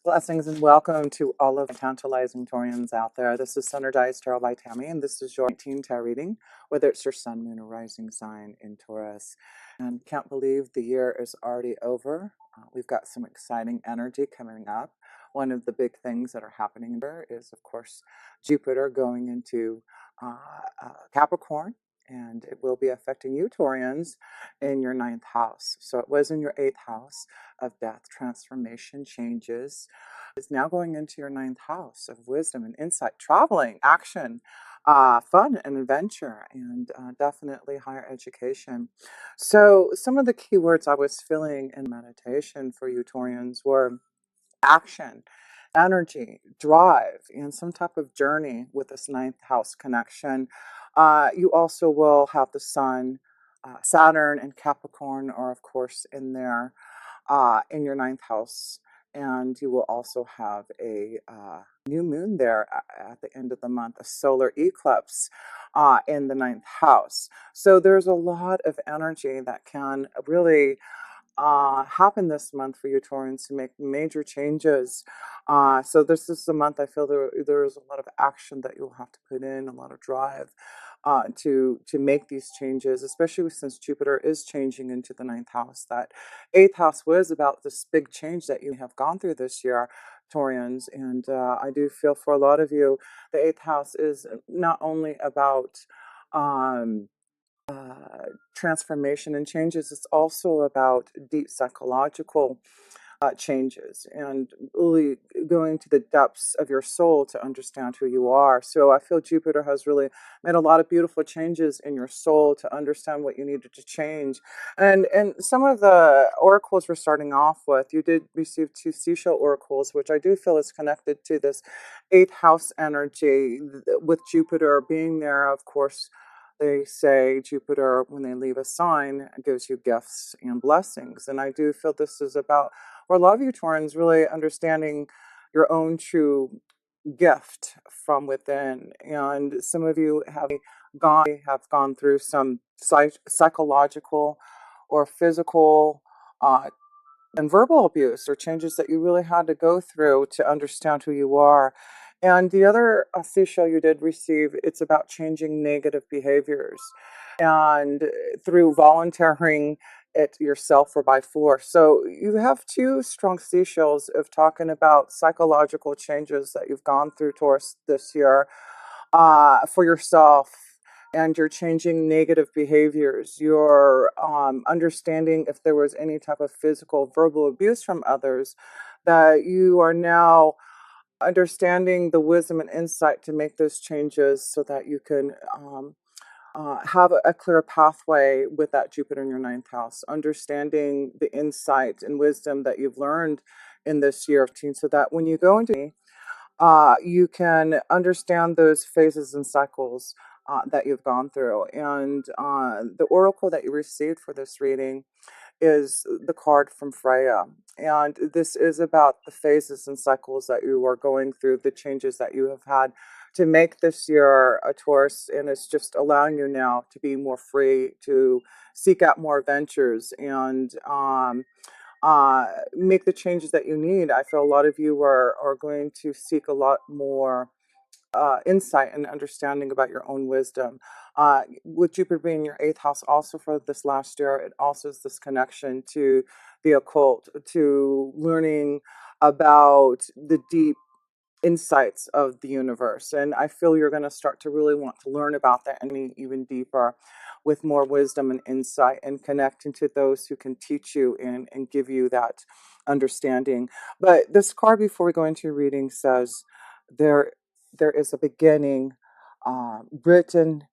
Blessings and welcome to all of the tantalizing Taurians out there. This is Sunrise Tarot by Tammy, and this is your 19 tarot reading, whether it's your sun, moon, or rising sign in Taurus. And can't believe the year is already over. We've got some exciting energy coming up. One of the big things that are happening there is, of course, Jupiter going into Capricorn, and it will be affecting you, Taurians, in your ninth house. So it was in your eighth house of death, transformation, changes. It's now going into your ninth house of wisdom and insight, traveling, action, fun and adventure, and definitely higher education. So some of the keywords I was feeling in meditation for you, Taurians, were action, energy, drive, and some type of journey with this ninth house connection. You also will have the sun, Saturn, and Capricorn are, of course, in there in your ninth house. And you will also have a new moon there at the end of the month, a solar eclipse in the ninth house. So there's a lot of energy that can really happen this month for you, Taurans, to make major changes. So this is the month I feel there's a lot of action that you'll have to put in, a lot of drive to make these changes, especially since Jupiter is changing into the ninth house. That eighth house was about this big change that you have gone through this year, Taurians. And I do feel for a lot of you, the eighth house is not only about transformation and changes, it's also about deep psychological changes and really going to the depths of your soul to understand who you are. So I feel Jupiter has really made a lot of beautiful changes in your soul to understand what you needed to change. And some of the oracles we're starting off with, you did receive 2 seashell oracles, which I do feel is connected to this eighth house energy with Jupiter being there. Of course, they say Jupiter, when they leave a sign, gives you gifts and blessings. And I do feel this is about, for a lot of you Taurans, really understanding your own true gift from within. And some of you have gone through some psychological or physical and verbal abuse or changes that you really had to go through to understand who you are. And the other seashell you did receive, it's about changing negative behaviors and through volunteering it yourself or by force. So you have 2 strong seashells of talking about psychological changes that you've gone through, Taurus, this year for yourself. And you're changing negative behaviors. You're understanding if there was any type of physical, verbal abuse from others, that you are now understanding the wisdom and insight to make those changes so that you can have a clear pathway with that Jupiter in your ninth house, understanding the insight and wisdom that you've learned in this year of teen, so that when you go into you can understand those phases and cycles that you've gone through. And the oracle that you received for this reading is the card from Freya. And this is about the phases and cycles that you are going through, the changes that you have had to make this year a Taurus. And it's just allowing you now to be more free, to seek out more adventures and make the changes that you need. I feel a lot of you are going to seek a lot more insight and understanding about your own wisdom. With Jupiter being your eighth house also for this last year, it also is this connection to the occult, to learning about the deep insights of the universe. And I feel you're going to start to really want to learn about that and even deeper with more wisdom and insight and connecting to those who can teach you and give you that understanding. But this card before we go into your reading says there is a beginning written.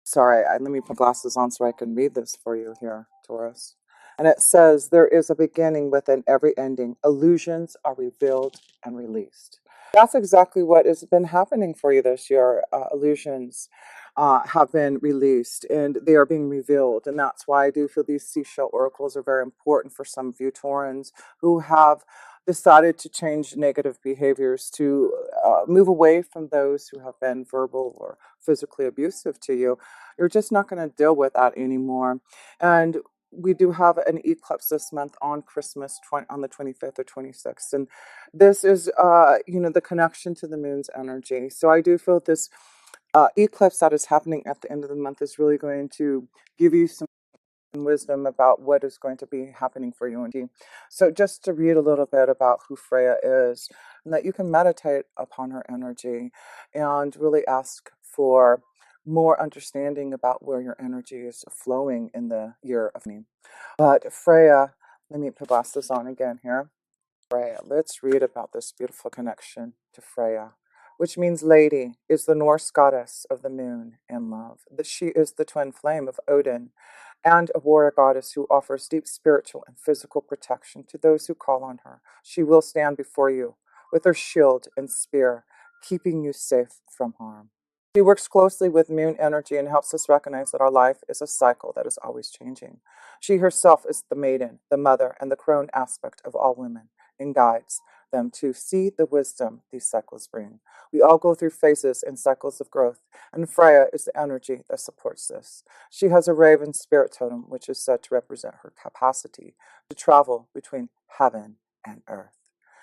Sorry, let me put glasses on so I can read this for you here, Taurus. And it says, there is a beginning within every ending. Illusions are revealed and released. That's exactly what has been happening for you this year. Illusions have been released and they are being revealed. And that's why I do feel these seashell oracles are very important for some of you Taurans who have decided to change negative behaviors, to move away from those who have been verbal or physically abusive to you. You're just not going to deal with that anymore. And we do have an eclipse this month on Christmas, on the 25th or 26th, and this is the connection to the moon's energy. So I do feel this eclipse that is happening at the end of the month is really going to give you some wisdom about what is going to be happening for you. And so just to read a little bit about who Freya is, and that you can meditate upon her energy and really ask for more understanding about where your energy is flowing in the year of me. But Freya, let me pass this on again here. Freya. Let's read about this beautiful connection to Freya, which means lady, is the Norse goddess of the moon and love. That she is the twin flame of Odin and a warrior goddess who offers deep spiritual and physical protection to those who call on her. She will stand before you with her shield and spear, keeping you safe from harm. She works closely with moon energy and helps us recognize that our life is a cycle that is always changing. She herself is the maiden, the mother, and the crone aspect of all women and guides them to see the wisdom these cycles bring. We all go through phases and cycles of growth, and Freya is the energy that supports this. She has a raven spirit totem, which is said to represent her capacity to travel between heaven and earth.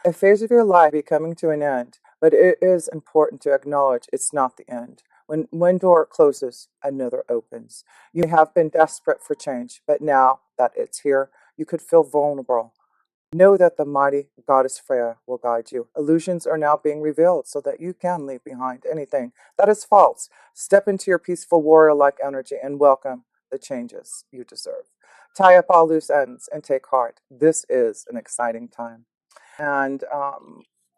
A phase of your life be coming to an end, but it is important to acknowledge it's not the end. When one door closes, another opens. You have been desperate for change, but now that it's here, you could feel vulnerable. Know that the mighty goddess Freya will guide you. Illusions are now being revealed so that you can leave behind anything that is false. Step into your peaceful warrior like energy and welcome the changes you deserve. Tie up all loose ends and take heart. This is an exciting time. And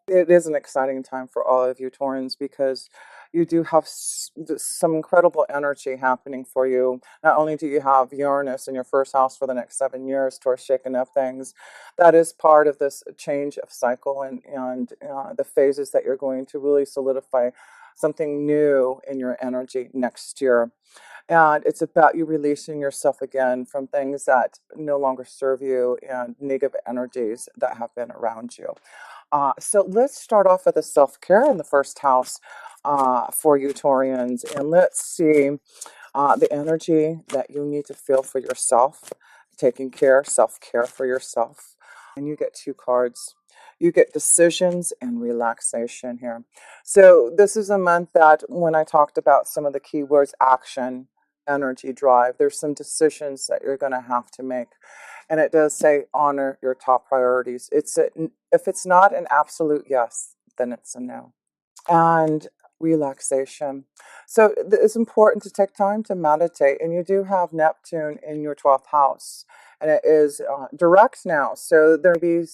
it is an exciting time for all of you Taurans because you do have some incredible energy happening for you. Not only do you have Uranus in your first house for the next 7 years towards shaking up things, that is part of this change of cycle and the phases that you're going to really solidify something new in your energy next year. And it's about you releasing yourself again from things that no longer serve you and negative energies that have been around you. So let's start off with the self-care in the first house for you Taurians. And let's see the energy that you need to feel for yourself, taking care, self-care for yourself. And you get two cards. You get decisions and relaxation here. So this is a month that when I talked about some of the keywords, action, energy, drive, there's some decisions that you're going to have to make. And it does say honor your top priorities. If it's not an absolute yes, then it's a no. And relaxation. So it's important to take time to meditate. And you do have Neptune in your 12th house, and it is direct now. So there'll be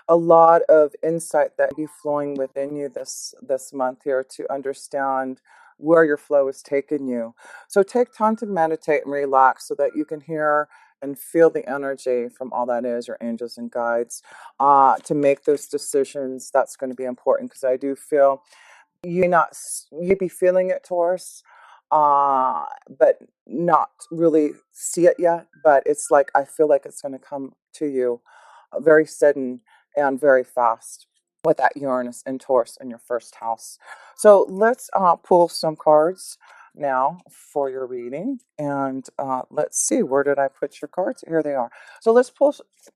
a lot of insight that will be flowing within you this month here to understand where your flow is taking you. So take time to meditate and relax so that you can hear and feel the energy from all that is your angels and guides to make those decisions. That's going to be important because I do feel you be feeling it, Taurus, but not really see it yet. But it's like I feel like it's going to come to you very sudden and very fast with that Uranus and Taurus in your first house. So let's pull some cards now for your reading, and let's see, where did I put your cards? Here they are. So let's pull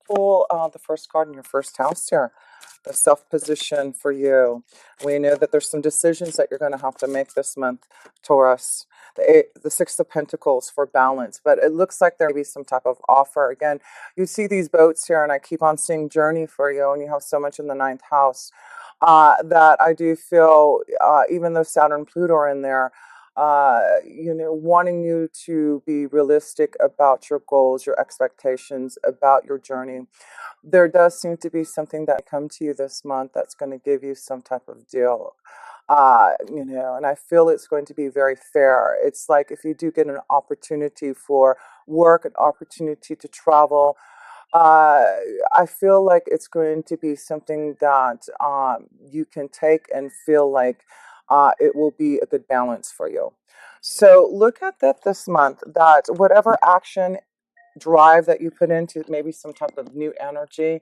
the first card in your first house here, the self position for you. We know that there's some decisions that you're going to have to make this month, Taurus. The Six of Pentacles for balance, but it looks like there may be some type of offer. Again, you see these boats here, and I keep on seeing journey for you, and you have so much in the ninth house that I do feel, even though Saturn and Pluto are in there, wanting you to be realistic about your goals, your expectations, about your journey. There does seem to be something that come to you this month that's going to give you some type of deal. And I feel it's going to be very fair. It's like if you do get an opportunity for work, an opportunity to travel, I feel like it's going to be something that you can take and feel like it will be a good balance for you. So look at that this month, that whatever action drive that you put into maybe some type of new energy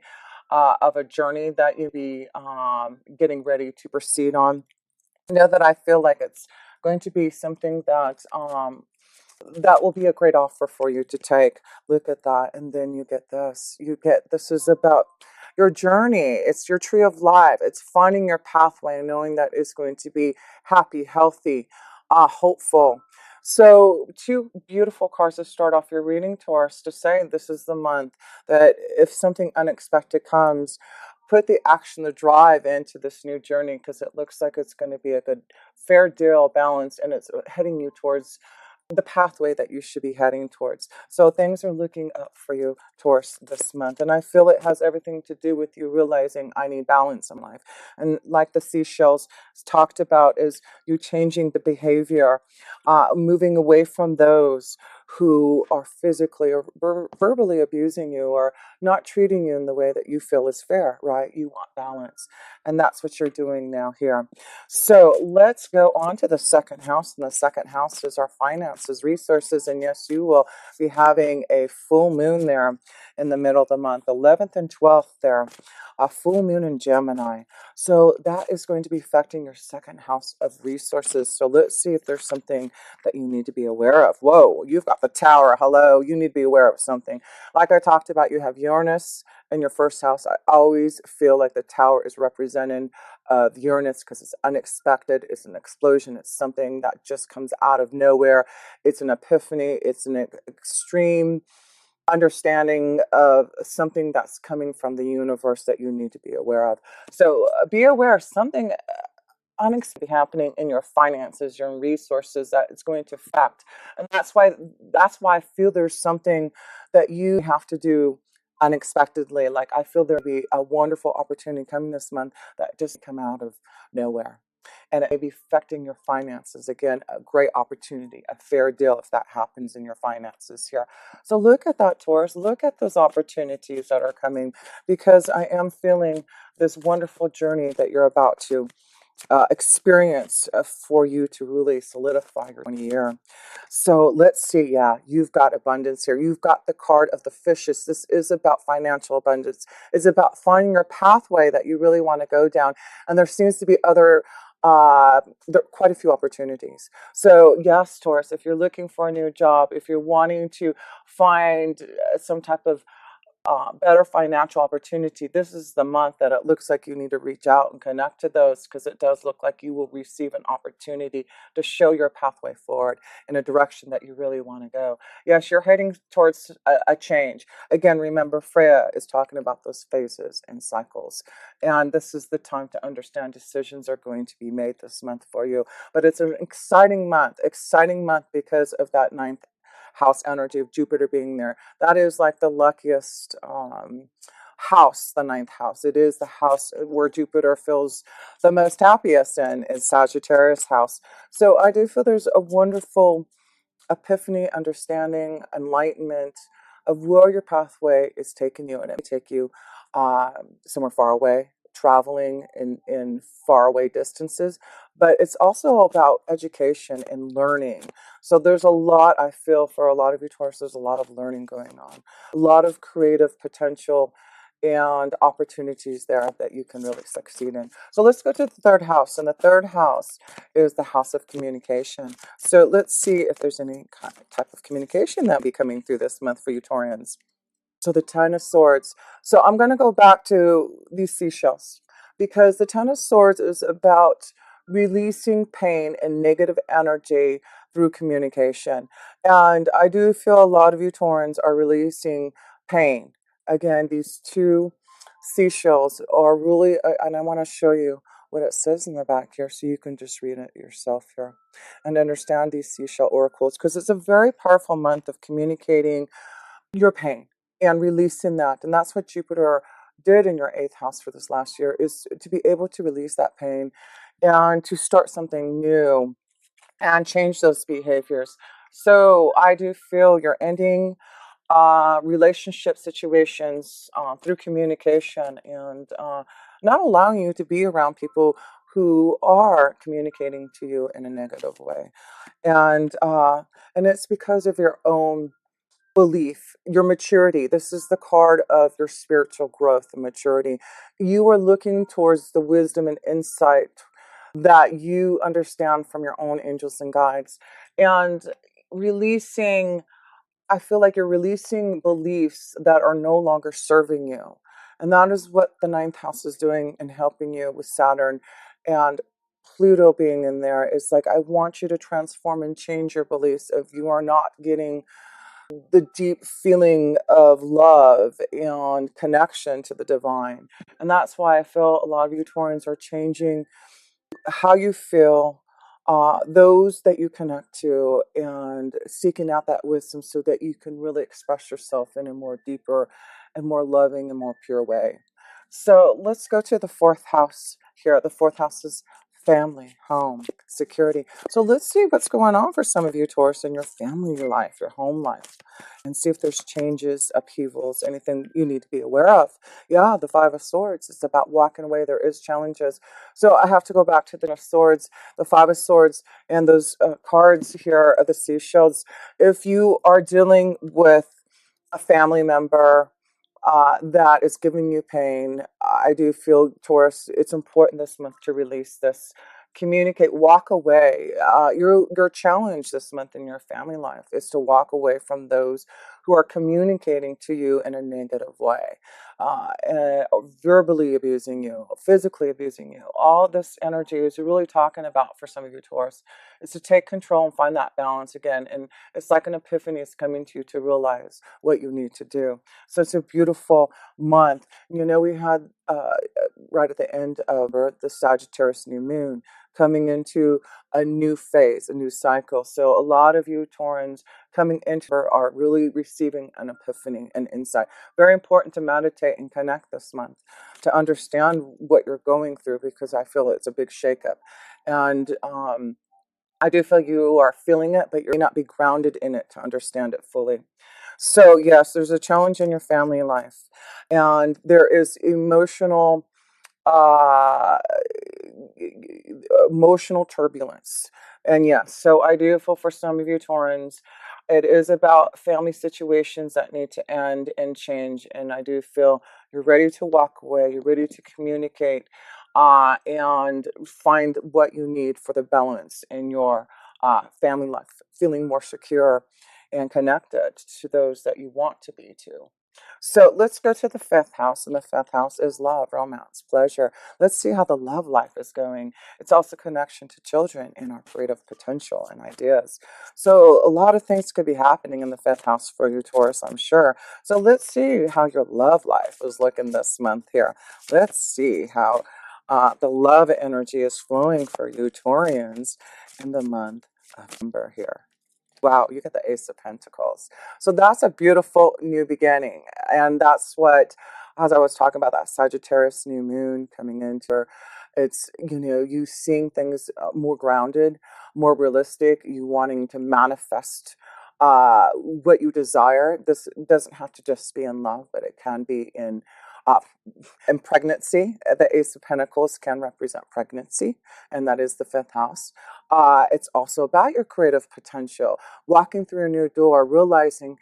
of a journey that you be getting ready to proceed on. Know that I feel like it's going to be something that That will be a great offer for you to take. Look at that. And then you get this. You get this is about your journey. It's your tree of life. It's finding your pathway and knowing that it's going to be happy, healthy, hopeful. So, two beautiful cards to start off your reading, Taurus, to say this is the month that if something unexpected comes, put the action, the drive into this new journey because it looks like it's going to be a good, fair deal, balance, and it's heading you towards the pathway that you should be heading towards. So things are looking up for you towards this month. And I feel it has everything to do with you realizing I need balance in life. And like the seashells talked about, is you changing the behavior, moving away from those who are physically or verbally abusing you or not treating you in the way that you feel is fair, right? You want balance. And that's what you're doing now here. So let's go on to the second house. And the second house is our finances, resources. And yes, you will be having a full moon there in the middle of the month, 11th and 12th there, a full moon in Gemini. So that is going to be affecting your second house of resources. So let's see if there's something that you need to be aware of. Whoa, you've got the Tower. Hello, you need to be aware of something. Like I talked about, you have Uranus in your first house. I always feel like the Tower is representing of Uranus because it's unexpected, it's an explosion, it's something that just comes out of nowhere, it's an epiphany, it's an extreme understanding of something that's coming from the universe that you need to be aware of. So be aware something unexpected happening in your finances, your resources that it's going to affect. And that's why I feel there's something that you have to do unexpectedly. Like I feel there'll be a wonderful opportunity coming this month that just come out of nowhere. And it may be affecting your finances. Again, a great opportunity, a fair deal if that happens in your finances here. So look at that, Taurus. Look at those opportunities that are coming because I am feeling this wonderful journey that you're about to experience for you to really solidify your year. So let's see. Yeah, you've got abundance here. You've got the card of the fishes. This is about financial abundance. It's about finding your pathway that you really want to go down. And there seems to be there are quite a few opportunities. So yes, Taurus, if you're looking for a new job, if you're wanting to find some type of better financial opportunity, this is the month that it looks like you need to reach out and connect to those because it does look like you will receive an opportunity to show your pathway forward in a direction that you really want to go. Yes, you're heading towards a change. Again, remember, Freya is talking about those phases and cycles. And this is the time to understand decisions are going to be made this month for you. But it's an exciting month because of that ninth house energy of Jupiter being there. That is like the luckiest house, the ninth house. It is the house where Jupiter feels the most happiest in, is Sagittarius house. So I do feel there's a wonderful epiphany, understanding, enlightenment of where your pathway is taking you, and it may take you somewhere far away, traveling in far away distances. But it's also about education and learning. So there's a lot, I feel, for a lot of you Taurus, there's a lot of learning going on, a lot of creative potential and opportunities there that you can really succeed in. So let's go to the third house. And the third house is the house of communication. So let's see if there's any type of communication that will be coming through this month for you Taurians. So the Ten of Swords. So I'm going to go back to these seashells because the Ten of Swords is about releasing pain and negative energy through communication. And I do feel a lot of you Taurans are releasing pain. Again, these two seashells are really, and I want to show you what it says in the back here so you can just read it yourself here and understand these seashell oracles because it's a very powerful month of communicating your pain and releasing that. And that's what Jupiter did in your eighth house for this last year, is to be able to release that pain and to start something new and change those behaviors. So I do feel you're ending relationship situations through communication and not allowing you to be around people who are communicating to you in a negative way. And it's because of your own belief, your maturity. This is the card of your spiritual growth and maturity. You are looking towards the wisdom and insight that you understand from your own angels and guides. And releasing, I feel like you're releasing beliefs that are no longer serving you. And that is what the ninth house is doing and helping you with Saturn and Pluto being in there. It's like, I want you to transform and change your beliefs if you are not getting the deep feeling of love and connection to the divine. And that's why I feel a lot of you Taurans are changing how you feel, those that you connect to, and seeking out that wisdom so that you can really express yourself in a more deeper and more loving and more pure way. So let's go to the fourth house here. The fourth house is family, home, security. So let's see what's going on for some of you, Taurus, in your family life, your home life, and see if there's changes, upheavals, anything you need to be aware of. Yeah, the Five of Swords. It's about walking away. There is challenges. So I have to go back to the Swords, the Five of Swords, and those cards here of the seashells. If you are dealing with a family member that is giving you pain, I do feel, Taurus, it's important this month to release this. Communicate, walk away. Your challenge this month in your family life is to walk away from those who are communicating to you in a negative way, verbally abusing you, physically abusing you. All this energy is really talking about for some of you Taurus is to take control and find that balance again. And it's like an epiphany is coming to you to realize what you need to do. So it's a beautiful month. You know, we had right at the end of the Sagittarius new moon coming into a new phase, a new cycle. So a lot of you Taurans coming into are really receiving an epiphany, an insight. Very important to meditate and connect this month to understand what you're going through, because I feel it's a big shakeup. And I do feel you are feeling it, but you may not be grounded in it to understand it fully. So yes, there's a challenge in your family life, and there is uh, emotional turbulence. And yes, so I do feel for some of you Taurans, it is about family situations that need to end and change. And I do feel you're ready to walk away, you're ready to communicate, and find what you need for the balance in your family life, feeling more secure and connected to those that you want to be to. So let's go to the fifth house, and the fifth house is love, romance, pleasure. Let's see how the love life is going. It's also connection to children and our creative potential and ideas. So a lot of things could be happening in the fifth house for you, Taurus, I'm sure. So let's see how your love life is looking this month here. Let's see how the love energy is flowing for you, Taurians, in the month of November here. Wow, you get the Ace of Pentacles. So that's a beautiful new beginning. And that's what, as I was talking about that Sagittarius new moon coming into her, it's, you know, you seeing things more grounded, more realistic, you wanting to manifest what you desire. This doesn't have to just be in love, but it can be uh, in pregnancy. The Ace of Pentacles can represent pregnancy, and that is the fifth house. It's also about your creative potential, walking through a new door, realizing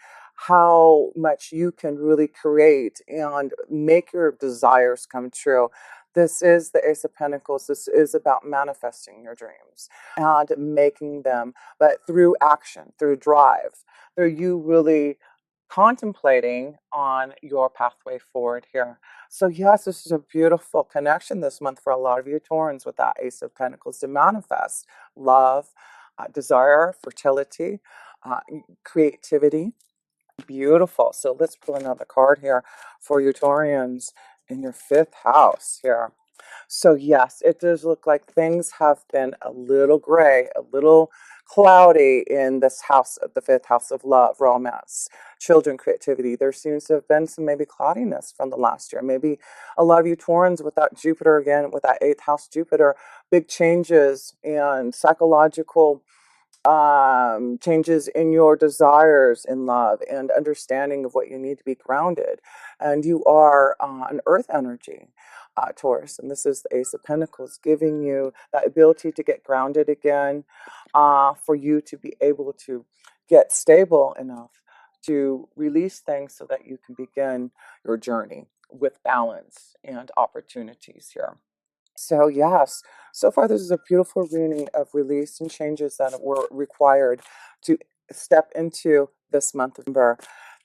how much you can really create and make your desires come true. This is the Ace of Pentacles. This is about manifesting your dreams and making them, but through action, through drive, through you really contemplating on your pathway forward here. So yes, this is a beautiful connection this month for a lot of you Taurans with that Ace of Pentacles to manifest love, desire, fertility, creativity. Beautiful. So let's pull another card here for you Taurians in your fifth house here. So yes, it does look like things have been a little gray, a little cloudy in this house, the fifth house of love, romance, children, creativity. There seems to have been some maybe cloudiness from the last year. Maybe a lot of you Taurans with that Jupiter again, with that eighth house Jupiter, big changes and psychological changes in your desires in love and understanding of what you need to be grounded. And you are an earth energy, Taurus, and this is the Ace of Pentacles, giving you that ability to get grounded again, for you to be able to get stable enough to release things so that you can begin your journey with balance and opportunities here. So yes, so far this is a beautiful reading of release and changes that were required to step into this month of November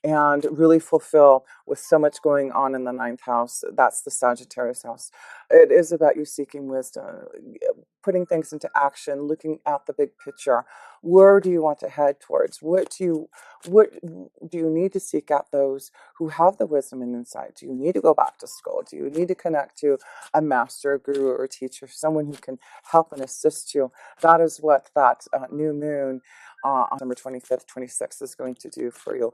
and really fulfill with so much going on in the ninth house. That's the Sagittarius house. It is about you seeking wisdom, putting things into action, looking at the big picture. Where do you want to head towards? What do you need to seek out those who have the wisdom and insight? Do you need to go back to school? Do you need to connect to a master, a guru, or a teacher, someone who can help and assist you? That is what that new moon on December 25th, 26th is going to do for you.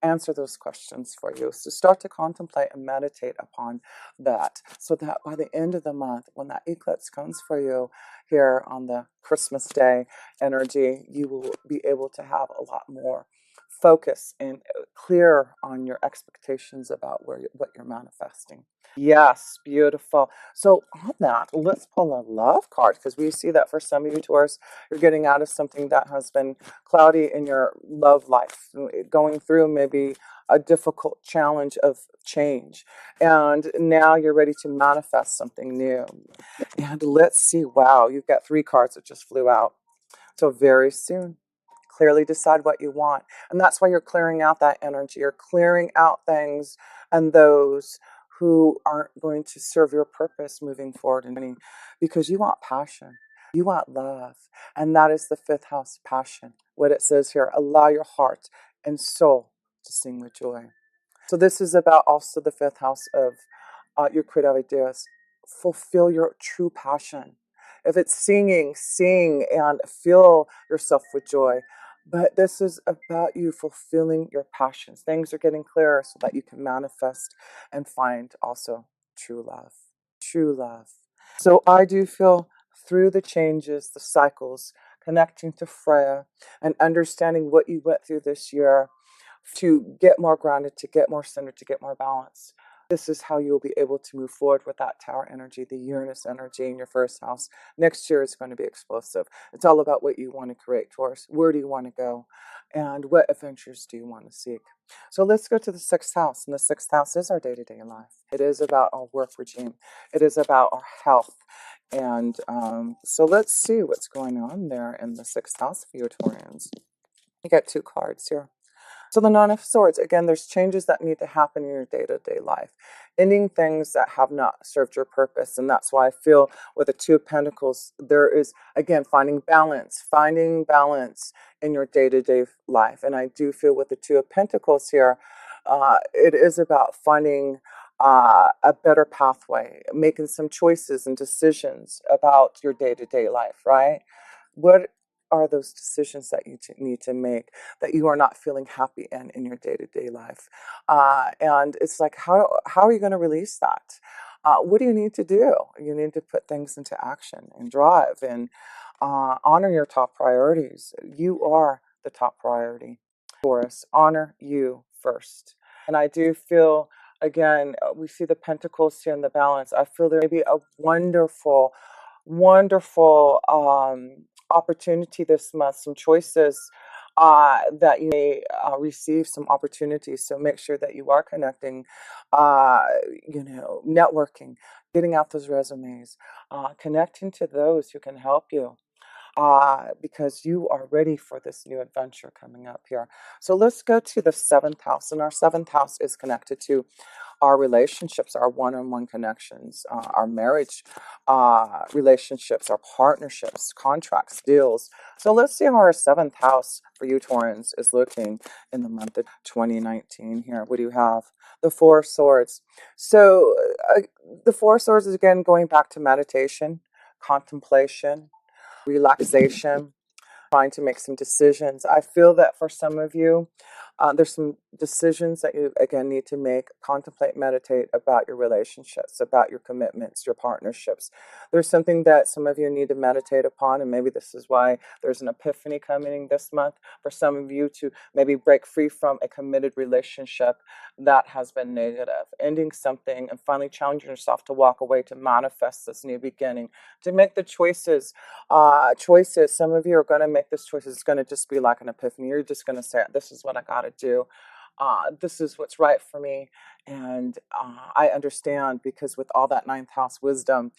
Answer those questions for you. So start to contemplate and meditate upon that so that by the end of the month, when that eclipse comes for you here on the Christmas Day energy, you will be able to have a lot more focus and clear on your expectations about what you're manifesting. Yes, beautiful. So on that, let's pull a love card because we see that for some of you Taurus, you're getting out of something that has been cloudy in your love life, going through maybe a difficult challenge of change. And now you're ready to manifest something new. And let's see, wow, you've got 3 cards that just flew out. So very soon, clearly decide what you want. And that's why you're clearing out that energy. You're clearing out things and those who aren't going to serve your purpose moving forward because you want passion. You want love. And that is the 5th house passion. What it says here, allow your heart and soul to sing with joy. So this is about also the 5th house of your creative ideas. Fulfill your true passion. If it's singing, sing and fill yourself with joy. But this is about you fulfilling your passions. Things are getting clearer so that you can manifest and find also true love. True love. So I do feel through the changes, the cycles, connecting to Freya and understanding what you went through this year to get more grounded, to get more centered, to get more balanced. This is how you'll be able to move forward with that tower energy, the Uranus energy in your first house. Next year is going to be explosive. It's all about what you want to create, Taurus. Where do you want to go? And what adventures do you want to seek? So let's go to the 6th house. And the 6th house is our day-to-day life. It is about our work regime. It is about our health. And so let's see what's going on there in the 6th house for you, Taurians. You got 2 cards here. So the Nine of Swords, again, there's changes that need to happen in your day-to-day life, ending things that have not served your purpose. And that's why I feel with the 2 of Pentacles, there is, again, finding balance in your day-to-day life. And I do feel with the 2 of Pentacles here, it is about finding a better pathway, making some choices and decisions about your day-to-day life, right? What are those decisions that you need to make that you are not feeling happy in your day-to-day life? And it's like, how are you going to release that? What do you need to do? You need to put things into action and drive and honor your top priorities. You are the top priority, Taurus. Honor you first. And I do feel, again, we see the pentacles here in the balance. I feel there may be a wonderful, wonderful opportunity this month, some choices that you may receive, some opportunities. So make sure that you are connecting, networking, getting out those resumes, connecting to those who can help you. Because you are ready for this new adventure coming up here. So let's go to the 7th house. And our 7th house is connected to our relationships, our one-on-one connections, our marriage relationships, our partnerships, contracts, deals. So let's see how our 7th house for you Taurans is looking in the month of 2019 here. What do you have? The 4 of Swords. So the 4 of Swords is again going back to meditation, contemplation, relaxation, trying to make some decisions. I feel that for some of you, there's some decisions that you, again, need to make, contemplate, meditate about your relationships, about your commitments, your partnerships. There's something that some of you need to meditate upon, and maybe this is why there's an epiphany coming this month for some of you to maybe break free from a committed relationship that has been negative, ending something and finally challenging yourself to walk away, to manifest this new beginning, to make the choices. Some of you are going to make this choice. It's going to just be like an epiphany. You're just going to say, this is what I got to do. this is what's right for me. And I understand, because with all that ninth house wisdom,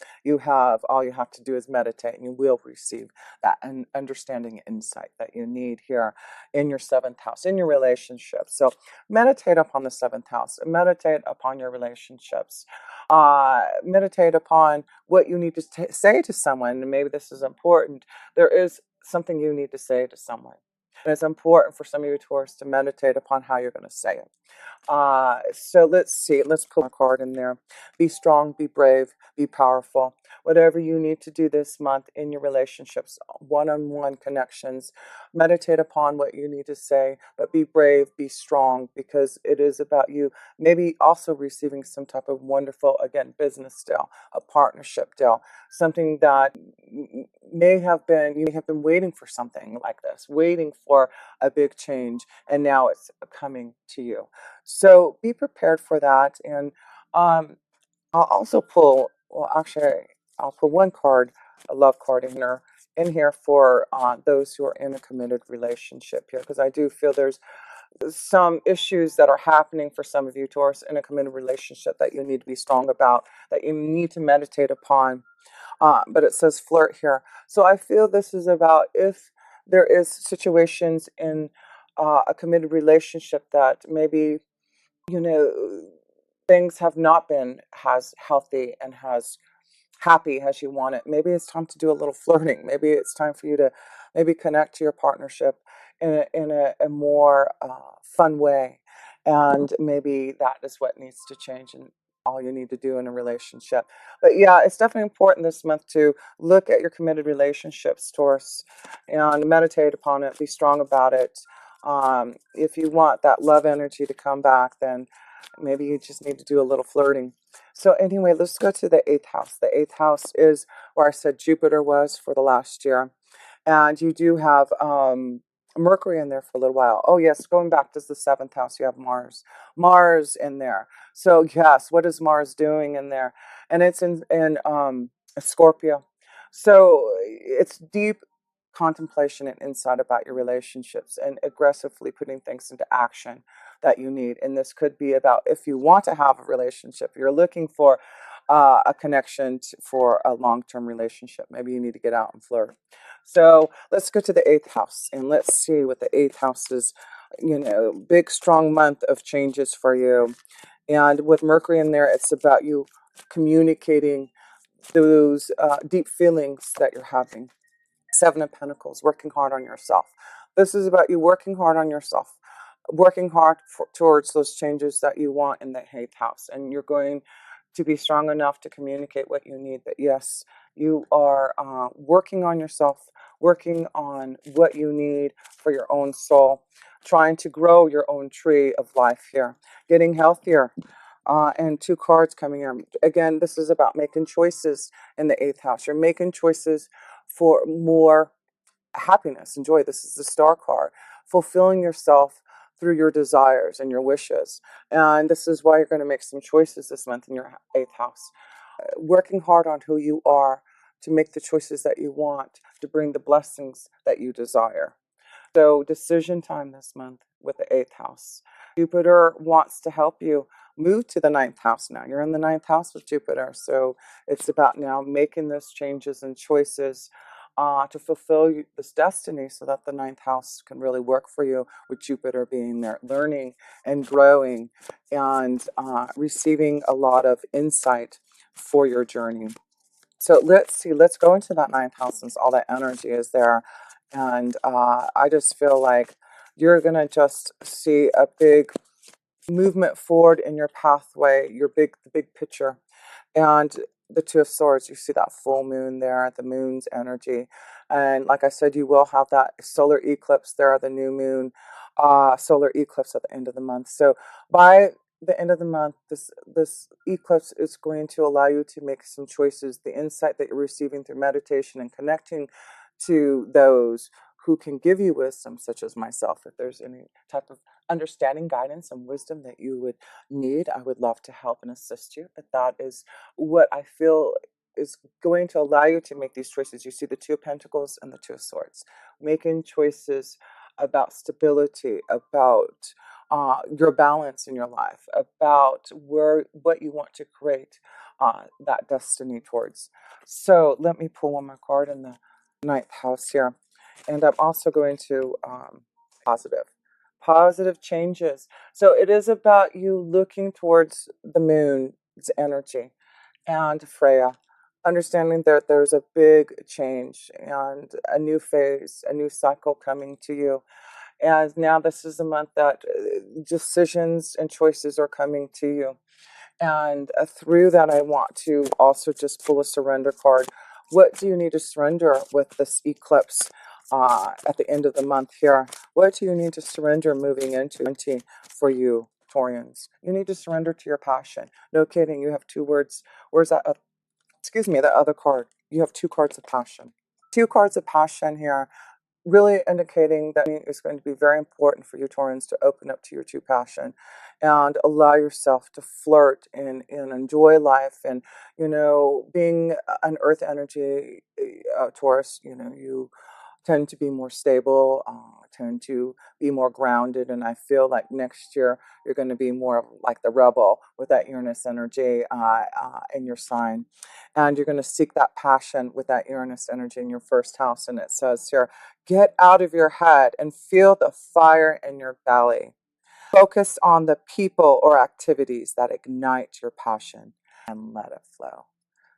all you have to do is meditate, and you will receive that understanding insight that you need here in your seventh house, in your relationships. So meditate upon the seventh house, meditate upon your relationships, meditate upon what you need to say to someone. And maybe this is important. There is something you need to say to someone. And it's important for some of you Taurus to meditate upon how you're going to say it. So let's see. Let's put a card in there. Be strong, be brave, be powerful. Whatever you need to do this month in your relationships, one-on-one connections, meditate upon what you need to say, but be brave, be strong, because it is about you. Maybe also receiving some type of wonderful, again, business deal, a partnership deal, something that you may have been waiting for something like this, waiting for a big change, and now it's coming to you. So be prepared for that. And I'll also pull, well, actually, I'll pull one card, a love card in here for those who are in a committed relationship here, because I do feel there's some issues that are happening for some of you Taurus in a committed relationship that you need to be strong about, that you need to meditate upon. But it says flirt here. So I feel this is about if there is situations in a committed relationship that maybe, you know, things have not been as healthy and as happy as you want it. Maybe it's time to do a little flirting. Maybe it's time for you to maybe connect to your partnership in a more fun way. And maybe that is what needs to change, and all you need to do in a relationship. But yeah, it's definitely important this month to look at your committed relationships, Taurus, and meditate upon it, be strong about it. If you want that love energy to come back, then maybe you just need to do a little flirting. So anyway, let's go to the eighth house. The eighth house is where I said Jupiter was for the last year. And you do have Mercury in there for a little while. Oh, yes, going back to the seventh house, you have Mars. Mars in there. So, yes, what is Mars doing in there? And it's in Scorpio. So it's deep contemplation and insight about your relationships and aggressively putting things into action that you need. And this could be about if you want to have a relationship, you're looking for a connection for a long-term relationship. Maybe you need to get out and flirt. So let's go to the eighth house and let's see what the eighth house is. Big, strong month of changes for you. And with Mercury in there, it's about you communicating those deep feelings that you're having. Seven of Pentacles, working hard on yourself. This is about you working hard on yourself, working hard towards those changes that you want in the eighth house. And you're going to be strong enough to communicate what you need. But yes, you are working on yourself, working on what you need for your own soul, trying to grow your own tree of life here, getting healthier. And two cards coming in. Again, this is about making choices in the eighth house. You're making choices for more happiness and joy. This is the star card. Fulfilling yourself through your desires and your wishes. And this is why you're going to make some choices this month in your eighth house. Working hard on who you are to make the choices that you want to bring the blessings that you desire. So decision time this month with the eighth house. Jupiter wants to help you move to the ninth house now. You're in the ninth house with Jupiter. So it's about now making those changes and choices to fulfill this destiny so that the ninth house can really work for you with Jupiter being there, learning and growing and receiving a lot of insight for your journey. So let's see, let's go into that ninth house since all that energy is there. And I just feel like you're going to just see a big movement forward in your pathway, the big picture. And the Two of Swords, you see that full moon there, the moon's energy. And like I said, you will have that solar eclipse there, the new moon, solar eclipse at the end of the month. So by the end of the month, this eclipse is going to allow you to make some choices. The insight that you're receiving through meditation and connecting to those who can give you wisdom, such as myself. If there's any type of understanding, guidance, and wisdom that you would need, I would love to help and assist you. But that is what I feel is going to allow you to make these choices. You see the Two of Pentacles and the Two of Swords. Making choices about stability, about your balance in your life, about what you want to create that destiny towards. So let me pull one more card in the ninth house here. And I'm also going to positive. Positive changes. So it is about you looking towards the moon's energy and Freya, understanding that there's a big change and a new phase, a new cycle coming to you. And now this is a month that decisions and choices are coming to you. And through that, I want to also just pull a surrender card. What do you need to surrender with this eclipse at the end of the month here? What do you need to surrender moving into for you, Taurians? You need to surrender to your passion. No kidding. You have two words. Where's that? Excuse me, that other card. You have two cards of passion. Two cards of passion here, really indicating that it's going to be very important for you Taurans to open up to your true passion and allow yourself to flirt and enjoy life. And being an earth energy Taurus, you tend to be more stable, tend to be more grounded. And I feel like next year you're going to be more like the rebel with that Uranus energy in your sign. And you're going to seek that passion with that Uranus energy in your first house. And it says here, get out of your head and feel the fire in your belly. Focus on the people or activities that ignite your passion and let it flow.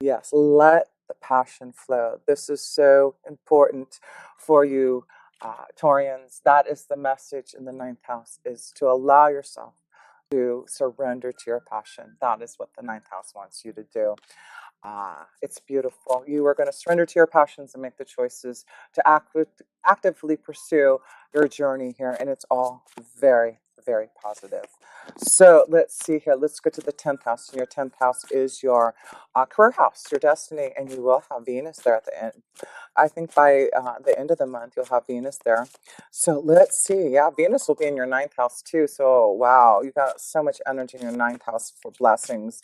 Yes, let the passion flow. This is so important for you, Taurians. That is the message in the ninth house, is to allow yourself to surrender to your passion. That is what the ninth house wants you to do. It's beautiful. You are going to surrender to your passions and make the choices to actively pursue your journey here. And it's all very, very positive. So let's see here. Let's go to the 10th house. And your 10th house is your career house, your destiny. And you will have Venus there at the end. I think by the end of the month, you'll have Venus there. So let's see. Yeah, Venus will be in your ninth house too. So, wow, you got so much energy in your ninth house for blessings.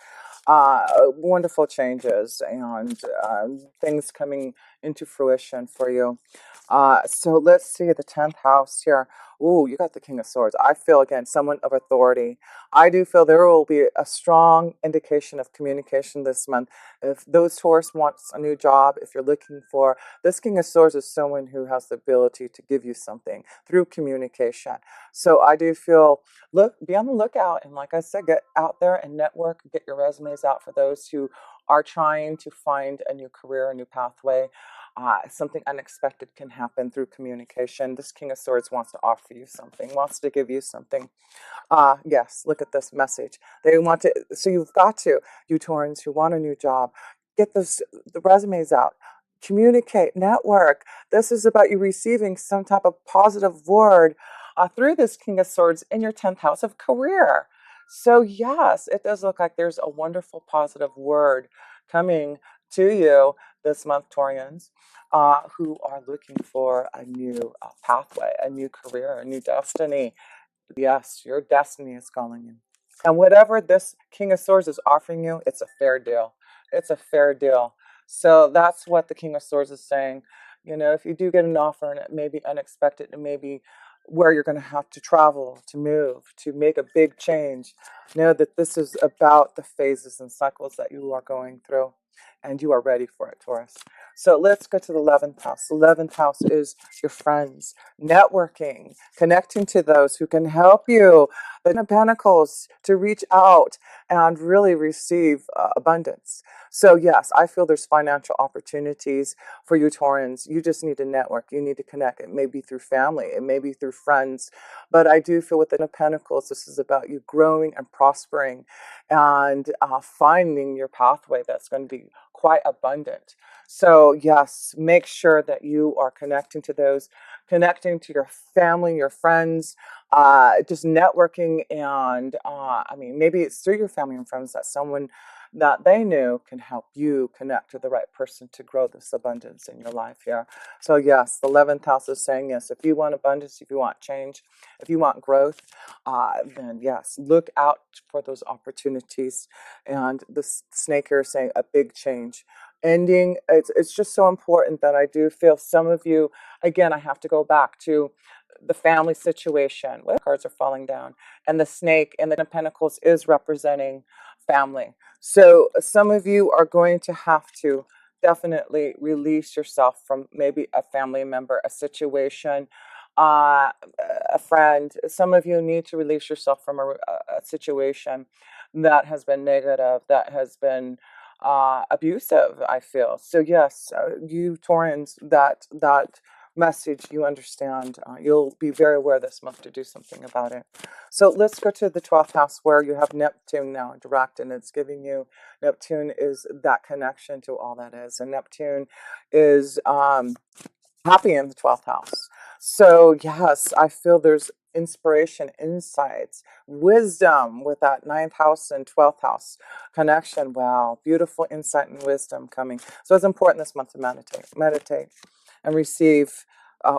Wonderful changes and things coming into fruition for you. So let's see the 10th house here. Ooh, you got the King of Swords. I feel, again, someone of authority. I do feel there will be a strong indication of communication this month. If those Taurus wants a new job, if you're looking for, this King of Swords is someone who has the ability to give you something through communication. So I do feel, be on the lookout. And like I said, get out there and network, get your resumes out for those who are trying to find a new career, a new pathway. Something unexpected can happen through communication. This King of Swords wants to offer you something, wants to give you something. Yes, look at this message. They want to, so you've got to, you Taurans who want a new job, get the resumes out, communicate, network. This is about you receiving some type of positive word through this King of Swords in your 10th house of career. So yes, it does look like there's a wonderful positive word coming to you this month, Taurians, who are looking for a new pathway, a new career, a new destiny. Yes, your destiny is calling you. And whatever this King of Swords is offering you, it's a fair deal. It's a fair deal. So that's what the King of Swords is saying. If you do get an offer and it may be unexpected, it may be where you're going to have to travel, to move, to make a big change, know that this is about the phases and cycles that you are going through. And you are ready for it, Taurus. So let's go to the 11th house. The 11th house is your friends, networking, connecting to those who can help you. The Ten of Pentacles, to reach out and really receive abundance. So yes, I feel there's financial opportunities for you Taurans. You just need to network. You need to connect. It may be through family. It may be through friends. But I do feel with the Ten of Pentacles, this is about you growing and prospering and finding your pathway that's going to be quite abundant. So yes, make sure that you are connecting to those, connecting to your family, your friends, just networking. And maybe it's through your family and friends that someone that they knew can help you connect to the right person to grow this abundance in your life here. So yes, the 11th house is saying yes, if you want abundance, if you want change, if you want growth, then yes, look out for those opportunities. And the snake here is saying a big change. Ending, it's just so important that I do feel some of you, again, I have to go back to the family situation. Well, cards are falling down, and the snake in the Ten of Pentacles is representing family. So some of you are going to have to definitely release yourself from maybe a family member, a situation, uh, a friend. Some of you need to release yourself from a situation that has been negative, that has been abusive, I feel. So yes, you Taurans, that message you understand. You'll be very aware this month to do something about it. So let's go to the 12th house where you have Neptune now direct, and it's giving you, Neptune is that connection to all that is, and Neptune is happy in the 12th house. So yes, I feel there's inspiration, insights, wisdom with that 9th house and 12th house connection. Wow, beautiful insight and wisdom coming. So it's important this month to meditate and receive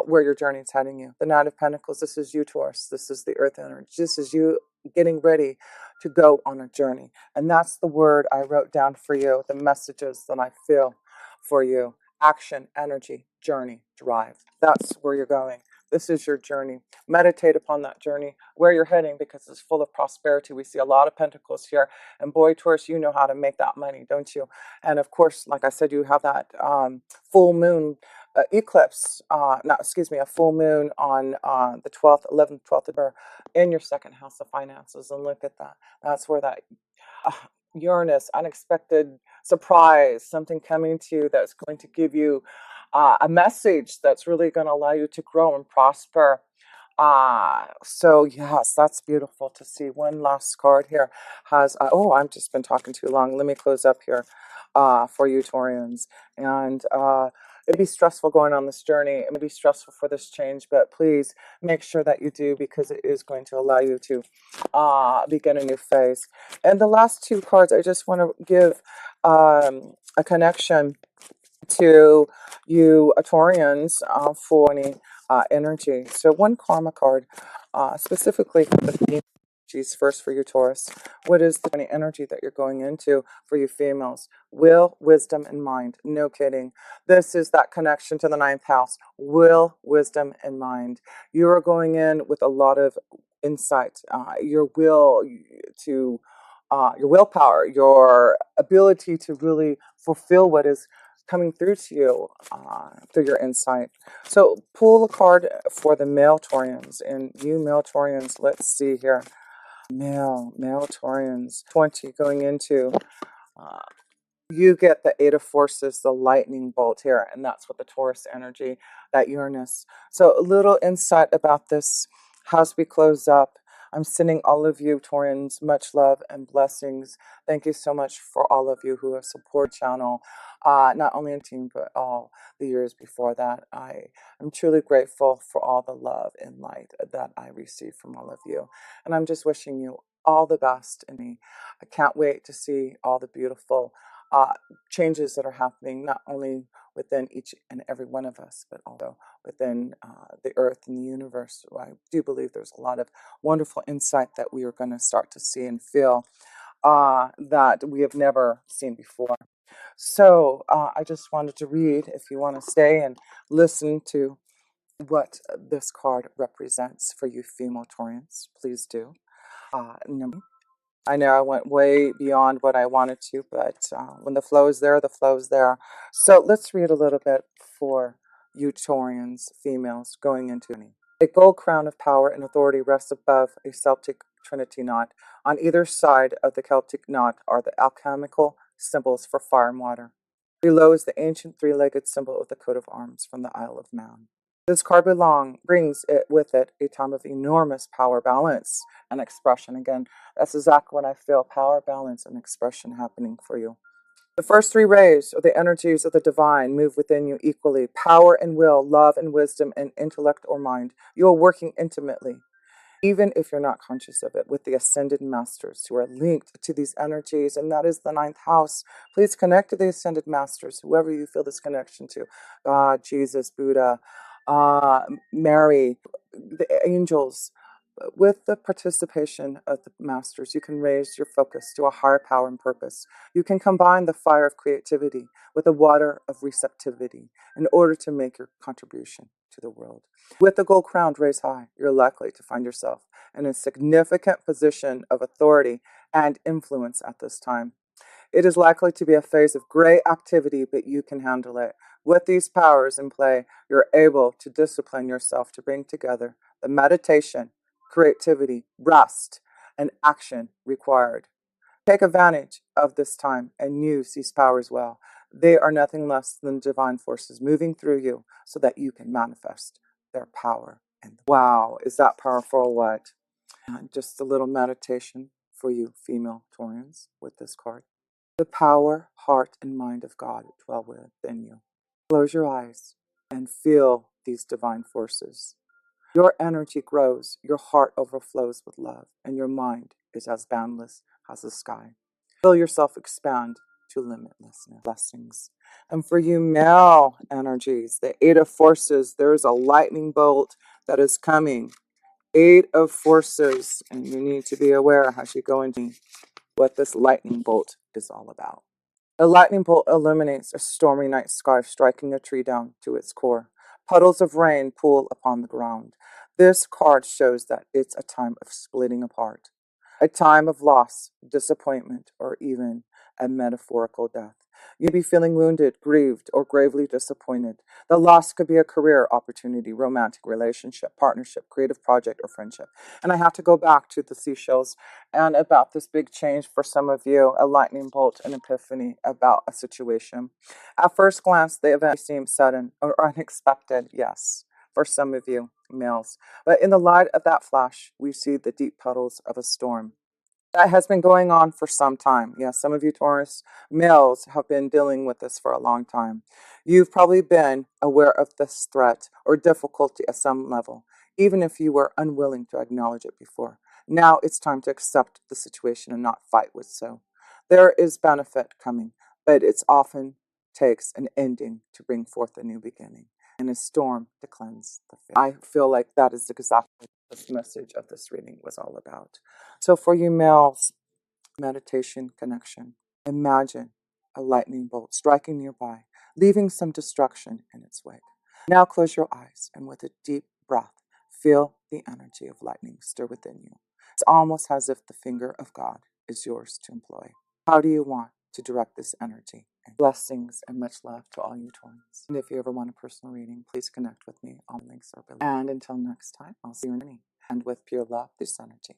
where your journey is heading you. The Knight of Pentacles, this is you, Taurus. This is the earth energy. This is you getting ready to go on a journey. And that's the word I wrote down for you, the messages that I feel for you. Action, energy, journey, drive. That's where you're going. This is your journey. Meditate upon that journey, where you're heading, because it's full of prosperity. We see a lot of pentacles here. And boy, Taurus, you know how to make that money, don't you? And of course, like I said, you have that full moon eclipse, no, excuse me, a full moon on the 12th, 11th, 12th of November in your second house of finances. And look at that. That's where that uh, Uranus, unexpected surprise, something coming to you that's going to give you a message that's really going to allow you to grow and prosper. So yes, that's beautiful to see. One last card here has, oh, I've just been talking too long. Let me close up here for you Taurians. And it'd be stressful going on this journey. It may be stressful for this change, but please make sure that you do, because it is going to allow you to begin a new phase. And the last two cards, I just want to give a connection to you Taurians for any energy. So one karma card, specifically for the females. First for you Taurus. What is the energy that you're going into for you females? Will, wisdom, and mind. No kidding. This is that connection to the 9th house. Will, wisdom, and mind. You are going in with a lot of insight. Your will to, your willpower, your ability to really fulfill what is coming through to you through your insight. So pull a card for the male Taurians. And you male Taurians, let's see here. Male Taurians, 20 going into, you get the 8 of forces, the lightning bolt here, and that's what the Taurus energy, that Uranus. So a little insight about this as we close up. I'm sending all of you Taurians much love and blessings. Thank you so much for all of you who have supported the channel, not only in team, but all the years before that. I am truly grateful for all the love and light that I receive from all of you. And I'm just wishing you all the best. And I can't wait to see all the beautiful changes that are happening, not only within each and every one of us, but also within the earth and the universe. I do believe there's a lot of wonderful insight that we are going to start to see and feel that we have never seen before. So I just wanted to read, if you want to stay and listen to what this card represents for you female Taurians, please do. I know I went way beyond what I wanted to, but when the flow is there, the flow is there. So let's read a little bit for you Taurians, females, going into me. A gold crown of power and authority rests above a Celtic trinity knot. On either side of the Celtic knot are the alchemical symbols for fire and water. Below is the ancient three-legged symbol of the coat of arms from the Isle of Man. This card brings it with it a time of enormous power, balance, and expression. Again, that's exactly what I feel, power, balance, and expression happening for you. The first three rays, or the energies of the divine, move within you equally. Power and will, love and wisdom, and intellect or mind. You are working intimately, even if you're not conscious of it, with the ascended masters who are linked to these energies, and that is the 9th house. Please connect to the ascended masters, whoever you feel this connection to. God, Jesus, Buddha, Mary, the angels, With the participation of the masters, you can raise your focus to a higher power and purpose. You can combine the fire of creativity with the water of receptivity in order to make your contribution to the world. With the gold crown raised high, you're likely to find yourself in a significant position of authority and influence at this time. It is likely to be a phase of great activity, but you can handle it. With these powers in play, you're able to discipline yourself to bring together the meditation, creativity, rest, and action required. Take advantage of this time and use these powers well. They are nothing less than divine forces moving through you so that you can manifest their power. And wow, is that powerful or what? Just a little meditation for you female Taurians with this card. The power, heart, and mind of God dwell within you. Close your eyes and feel these divine forces. Your energy grows, your heart overflows with love, and your mind is as boundless as the sky. Feel yourself expand to limitlessness. Blessings. And for you male energies, the Eight of Forces, there's a lightning bolt that is coming. Eight of Forces, and you need to be aware as you go into what this lightning bolt is all about. A lightning bolt illuminates a stormy night sky, striking a tree down to its core. Puddles of rain pool upon the ground. This card shows that it's a time of splitting apart, a time of loss, disappointment, or even a metaphorical death. You'd be feeling wounded, grieved, or gravely disappointed. The loss could be a career opportunity, romantic relationship, partnership, creative project, or friendship. And I have to go back to the seashells and about this big change for some of you, a lightning bolt, an epiphany about a situation. At first glance, the event seems sudden or unexpected, yes, for some of you males. But in the light of that flash, we see the deep puddles of a storm that has been going on for some time. Yes, some of you Taurus males have been dealing with this for a long time. You've probably been aware of this threat or difficulty at some level, even if you were unwilling to acknowledge it before. Now it's time to accept the situation and not fight with so. There is benefit coming, but it often takes an ending to bring forth a new beginning and a storm to cleanse the field. I feel like that is exactly what this message of this reading was all about. So for you males, meditation connection. Imagine a lightning bolt striking nearby, leaving some destruction in its wake. Now close your eyes and with a deep breath, feel the energy of lightning stir within you. It's almost as if the finger of God is yours to employ. How do you want to direct this energy? Blessings and much love to all you Taurans. And if you ever want a personal reading, please connect with me. All links are below. And until next time, I'll see you in the and with pure love, this energy.